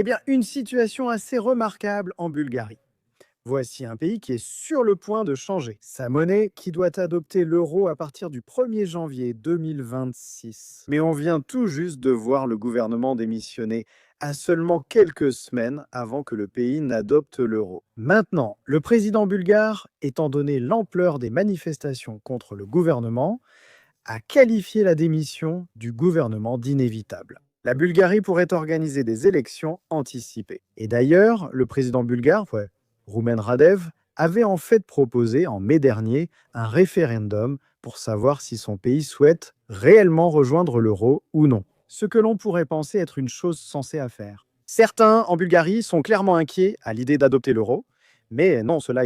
Eh bien, une situation assez remarquable en Bulgarie. Voici un pays qui est sur le point de changer sa monnaie, qui doit adopter l'euro à partir du 1er janvier 2026. Mais on vient tout juste de voir le gouvernement démissionner à seulement quelques semaines avant que le pays n'adopte l'euro. Maintenant, le président bulgare, étant donné l'ampleur des manifestations contre le gouvernement, a qualifié la démission du gouvernement d'inévitable. La Bulgarie pourrait organiser des élections anticipées. Et d'ailleurs, le président bulgare, Roumen Radev, avait en fait proposé en mai dernier un référendum pour savoir si son pays souhaite réellement rejoindre l'euro ou non. Ce que l'on pourrait penser être une chose sensée à faire. Certains en Bulgarie sont clairement inquiets à l'idée d'adopter l'euro, mais non, elle a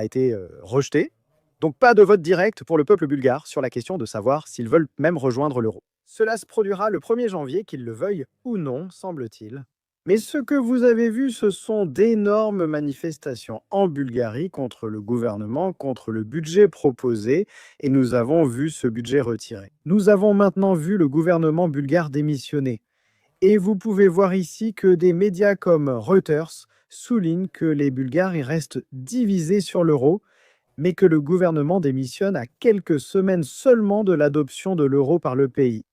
été rejetée. Donc pas de vote direct pour le peuple bulgare sur la question de savoir s'ils veulent même rejoindre l'euro. Cela se produira le 1er janvier, qu'ils le veuillent ou non, semble-t-il. Mais ce que vous avez vu, ce sont d'énormes manifestations en Bulgarie contre le gouvernement, contre le budget proposé, et nous avons vu ce budget retiré. Nous avons maintenant vu le gouvernement bulgare démissionner. Et vous pouvez voir ici que des médias comme Reuters soulignent que les Bulgares y restent divisés sur l'euro, mais que le gouvernement démissionne à quelques semaines seulement de l'adoption de l'euro par le pays.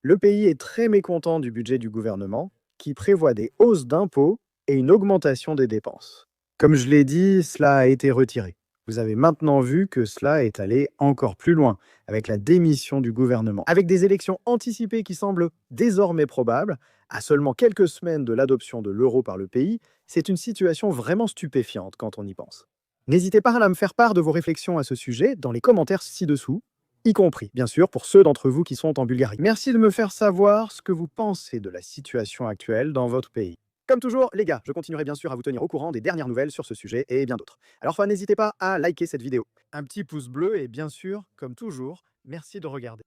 Le pays est très mécontent du budget du gouvernement, qui prévoit des hausses d'impôts et une augmentation des dépenses. Comme je l'ai dit, cela a été retiré. Vous avez maintenant vu que cela est allé encore plus loin, avec la démission du gouvernement. Avec des élections anticipées qui semblent désormais probables, à seulement quelques semaines de l'adoption de l'euro par le pays, c'est une situation vraiment stupéfiante quand on y pense. N'hésitez pas à me faire part de vos réflexions à ce sujet dans les commentaires ci-dessous, y compris, bien sûr, pour ceux d'entre vous qui sont en Bulgarie. Merci de me faire savoir ce que vous pensez de la situation actuelle dans votre pays. Comme toujours, les gars, je continuerai bien sûr à vous tenir au courant des dernières nouvelles sur ce sujet et bien d'autres. Alors, n'hésitez pas à liker cette vidéo. Un petit pouce bleu et bien sûr, comme toujours, merci de regarder.